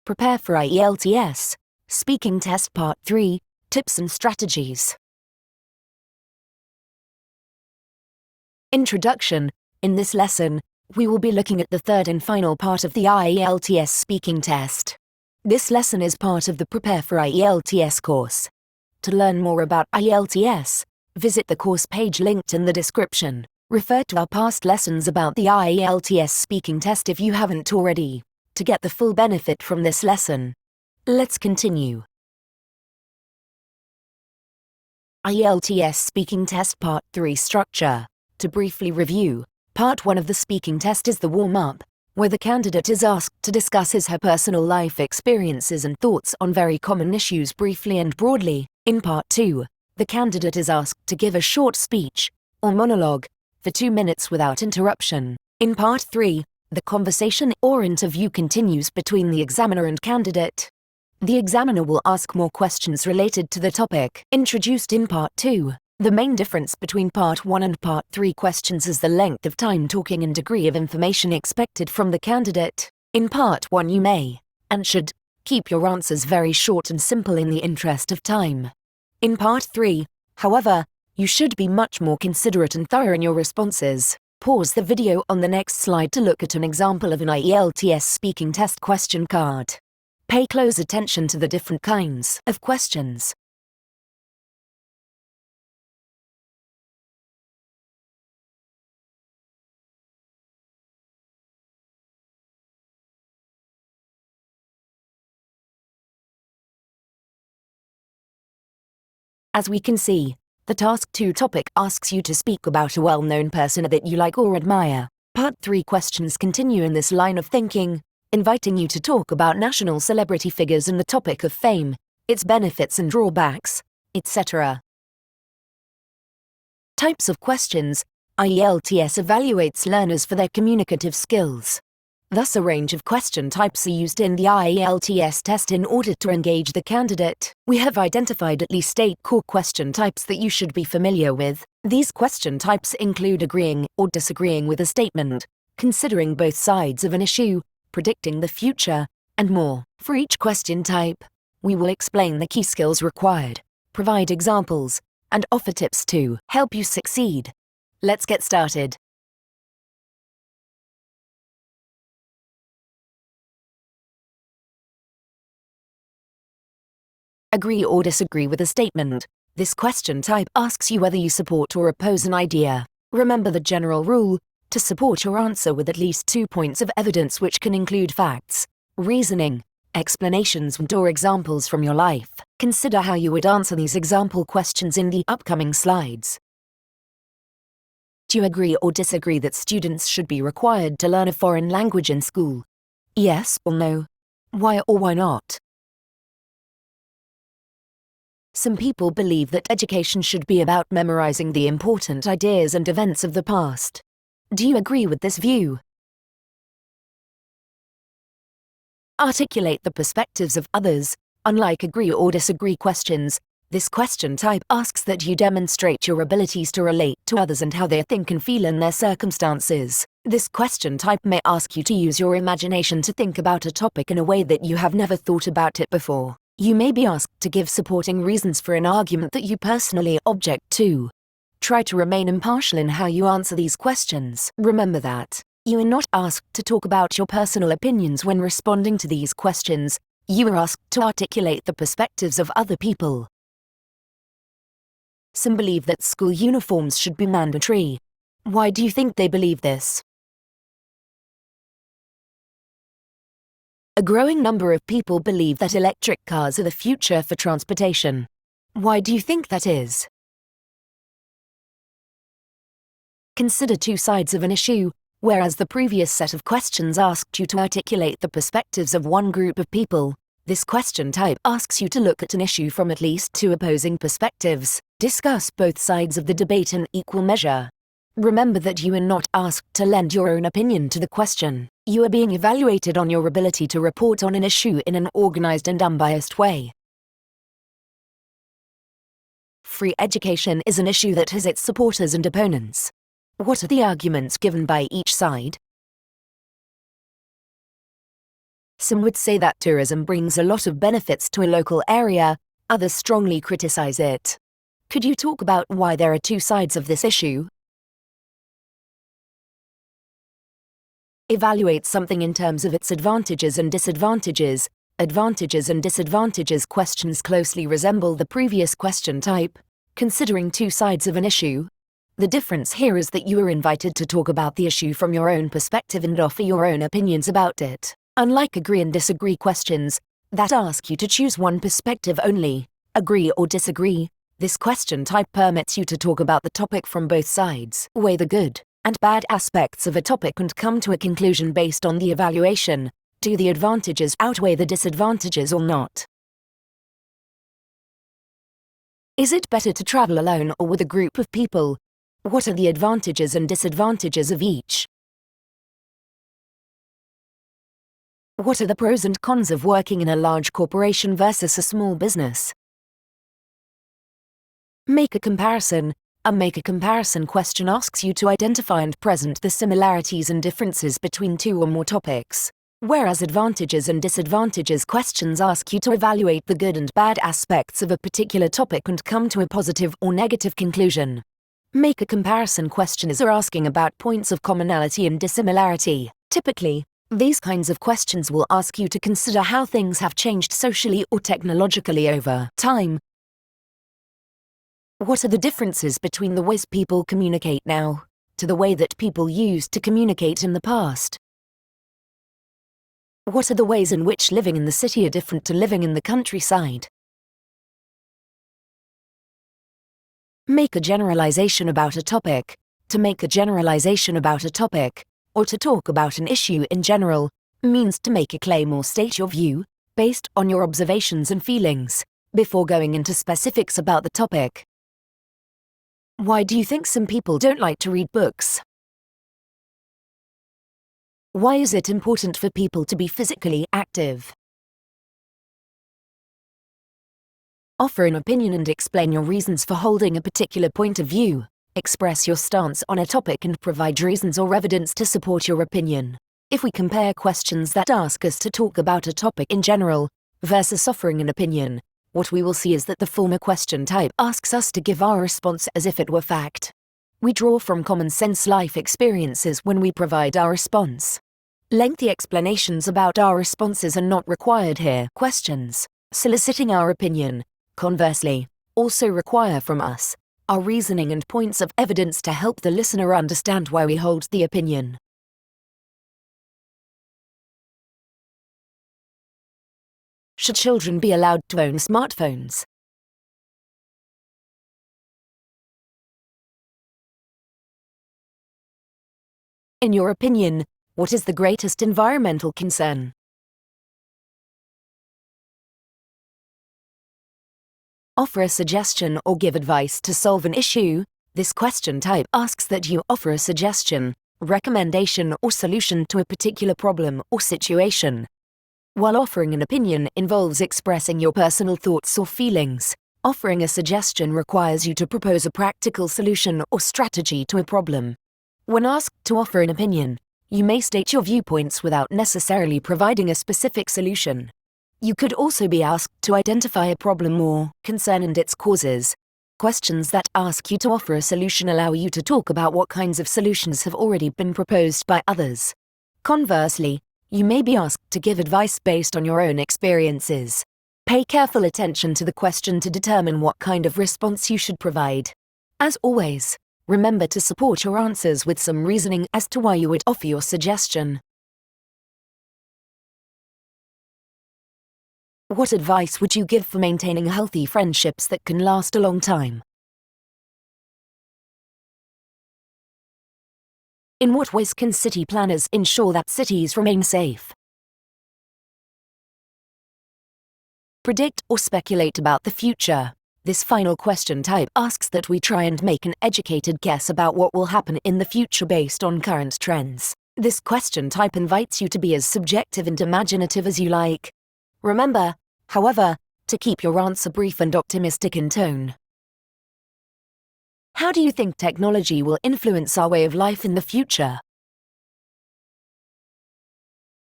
Prepare for IELTS. Speaking Test Part 3, Tips and Strategies. Introduction. In this lesson, we will be looking at the third and final part of the IELTS speaking test. This lesson is part of the Prepare for IELTS course. To learn more about IELTS, visit the course page linked in the description. Refer to our past lessons about the IELTS speaking test if you haven't already, to get the full benefit from this lesson. Let's continue. IELTS Speaking Test Part 3 Structure. To briefly review, Part 1 of the speaking test is the warm-up, where the candidate is asked to discuss his/her personal life experiences and thoughts on very common issues briefly and broadly. In Part 2, the candidate is asked to give a short speech, or monologue, for 2 minutes without interruption. In Part 3, the conversation or interview continues between the examiner and candidate. The examiner will ask more questions related to the topic introduced in Part 2. The main difference between Part 1 and Part 3 questions is the length of time talking and degree of information expected from the candidate. In Part 1 you may, and should, keep your answers very short and simple in the interest of time. In Part 3, however, you should be much more considerate and thorough in your responses. Pause the video on the next slide to look at an example of an IELTS speaking test question card. Pay close attention to the different kinds of questions. As we can see, the Task 2 topic asks you to speak about a well-known person that you like or admire. Part 3 questions continue in this line of thinking, inviting you to talk about national celebrity figures and the topic of fame, its benefits and drawbacks, etc. Types of questions. IELTS evaluates learners for their communicative skills. Thus, a range of question types are used in the IELTS test in order to engage the candidate. We have identified at least 8 core question types that you should be familiar with. These question types include agreeing or disagreeing with a statement, considering both sides of an issue, predicting the future, and more. For each question type, we will explain the key skills required, provide examples, and offer tips to help you succeed. Let's get started. Agree or disagree with a statement. This question type asks you whether you support or oppose an idea. Remember the general rule: to support your answer with at least 2 points of evidence, which can include facts, reasoning, explanations and/or examples from your life. Consider how you would answer these example questions in the upcoming slides. Do you agree or disagree that students should be required to learn a foreign language in school? Yes or no? Why or why not? Some people believe that education should be about memorizing the important ideas and events of the past. Do you agree with this view? Articulate the perspectives of others. Unlike agree or disagree questions, this question type asks that you demonstrate your abilities to relate to others and how they think and feel in their circumstances. This question type may ask you to use your imagination to think about a topic in a way that you have never thought about it before. You may be asked to give supporting reasons for an argument that you personally object to. Try to remain impartial in how you answer these questions. Remember that you are not asked to talk about your personal opinions when responding to these questions. You are asked to articulate the perspectives of other people. Some believe that school uniforms should be mandatory. Why do you think they believe this? A growing number of people believe that electric cars are the future for transportation. Why do you think that is? Consider 2 sides of an issue. Whereas the previous set of questions asked you to articulate the perspectives of one group of people, this question type asks you to look at an issue from at least 2 opposing perspectives. Discuss both sides of the debate in equal measure. Remember that you are not asked to lend your own opinion to the question. You are being evaluated on your ability to report on an issue in an organized and unbiased way. Free education is an issue that has its supporters and opponents. What are the arguments given by each side? Some would say that tourism brings a lot of benefits to a local area, others strongly criticize it. Could you talk about why there are two sides of this issue? Evaluate something in terms of its advantages and disadvantages. Advantages and disadvantages questions closely resemble the previous question type, considering two sides of an issue. The difference here is that you are invited to talk about the issue from your own perspective and offer your own opinions about it. Unlike agree and disagree questions, that ask you to choose one perspective only, agree or disagree, this question type permits you to talk about the topic from both sides, weigh the good and bad aspects of a topic and come to a conclusion based on the evaluation. Do the advantages outweigh the disadvantages or not? Is it better to travel alone or with a group of people? What are the advantages and disadvantages of each? What are the pros and cons of working in a large corporation versus a small business? Make a comparison. A make a comparison question asks you to identify and present the similarities and differences between two or more topics, whereas advantages and disadvantages questions ask you to evaluate the good and bad aspects of a particular topic and come to a positive or negative conclusion. Make a comparison questions are asking about points of commonality and dissimilarity. Typically, these kinds of questions will ask you to consider how things have changed socially or technologically over time. What are the differences between the ways people communicate now, to the way that people used to communicate in the past? What are the ways in which living in the city are different to living in the countryside? Make a generalization about a topic. To make a generalization about a topic, or to talk about an issue in general, means to make a claim or state your view, based on your observations and feelings, before going into specifics about the topic. Why do you think some people don't like to read books? Why is it important for people to be physically active? Offer an opinion and explain your reasons for holding a particular point of view. Express your stance on a topic and provide reasons or evidence to support your opinion. If we compare questions that ask us to talk about a topic in general versus offering an opinion, what we will see is that the former question type asks us to give our response as if it were fact. We draw from common sense life experiences when we provide our response. Lengthy explanations about our responses are not required here. Questions soliciting our opinion, conversely, also require from us our reasoning and points of evidence to help the listener understand why we hold the opinion. Should children be allowed to own smartphones? In your opinion, what is the greatest environmental concern? Offer a suggestion or give advice to solve an issue. This question type asks that you offer a suggestion, recommendation or solution to a particular problem or situation. While offering an opinion involves expressing your personal thoughts or feelings, offering a suggestion requires you to propose a practical solution or strategy to a problem. When asked to offer an opinion, you may state your viewpoints without necessarily providing a specific solution. You could also be asked to identify a problem or concern and its causes. Questions that ask you to offer a solution allow you to talk about what kinds of solutions have already been proposed by others. Conversely, you may be asked to give advice based on your own experiences. Pay careful attention to the question to determine what kind of response you should provide. As always, remember to support your answers with some reasoning as to why you would offer your suggestion. What advice would you give for maintaining healthy friendships that can last a long time? In what ways can city planners ensure that cities remain safe? Predict or speculate about the future. This final question type asks that we try and make an educated guess about what will happen in the future based on current trends. This question type invites you to be as subjective and imaginative as you like. Remember, however, to keep your answer brief and optimistic in tone. How do you think technology will influence our way of life in the future?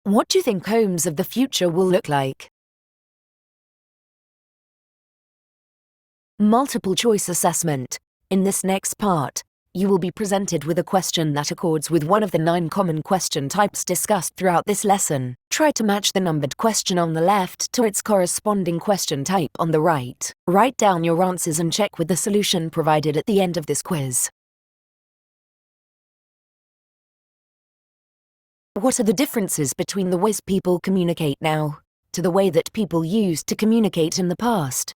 What do you think homes of the future will look like? Multiple choice assessment. In this next part, you will be presented with a question that accords with one of the 9 common question types discussed throughout this lesson. Try to match the numbered question on the left to its corresponding question type on the right. Write down your answers and check with the solution provided at the end of this quiz. What are the differences between the ways people communicate now to the way that people used to communicate in the past?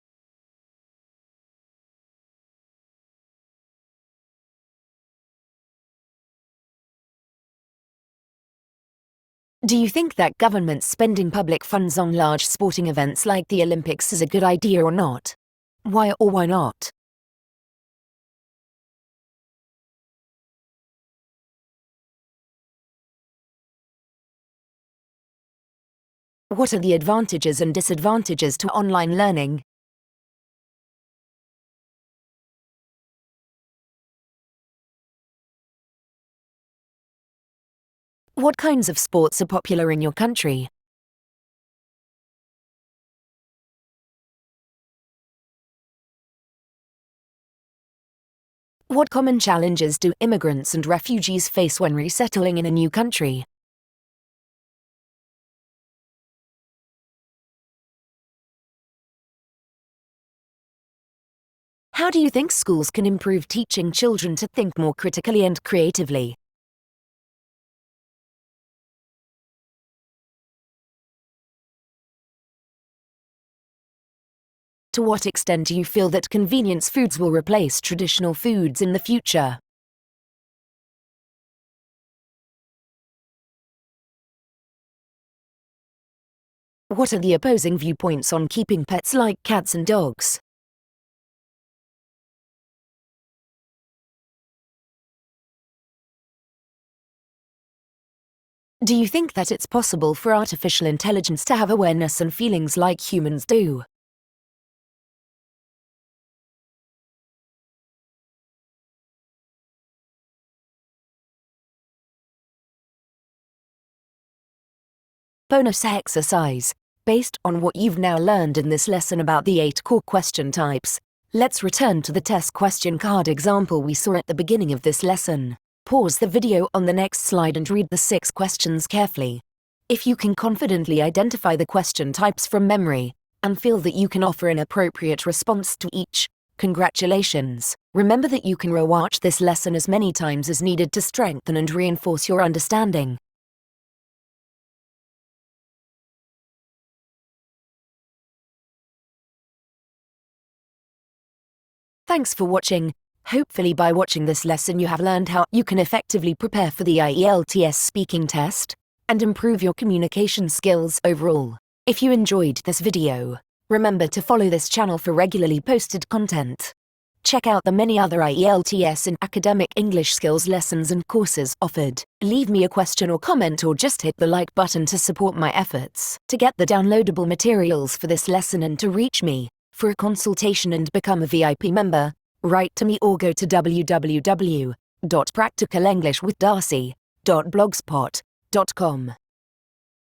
Do you think that government spending public funds on large sporting events like the Olympics is a good idea or not? Why or why not? What are the advantages and disadvantages to online learning? What kinds of sports are popular in your country? What common challenges do immigrants and refugees face when resettling in a new country? How do you think schools can improve teaching children to think more critically and creatively? To what extent do you feel that convenience foods will replace traditional foods in the future? What are the opposing viewpoints on keeping pets like cats and dogs? Do you think that it's possible for artificial intelligence to have awareness and feelings like humans do? Bonus exercise. Based on what you've now learned in this lesson about the 8 core question types, let's return to the test question card example we saw at the beginning of this lesson. Pause the video on the next slide and read the 6 questions carefully. If you can confidently identify the question types from memory, and feel that you can offer an appropriate response to each, congratulations. Remember that you can rewatch this lesson as many times as needed to strengthen and reinforce your understanding. Thanks for watching. Hopefully by watching this lesson you have learned how you can effectively prepare for the IELTS speaking test and improve your communication skills overall. If you enjoyed this video, remember to follow this channel for regularly posted content. Check out the many other IELTS and academic English skills lessons and courses offered. Leave me a question or comment or just hit the like button to support my efforts. To get the downloadable materials for this lesson and to reach me for a consultation and become a VIP member, write to me or go to www.practicalenglishwithdarcy.blogspot.com.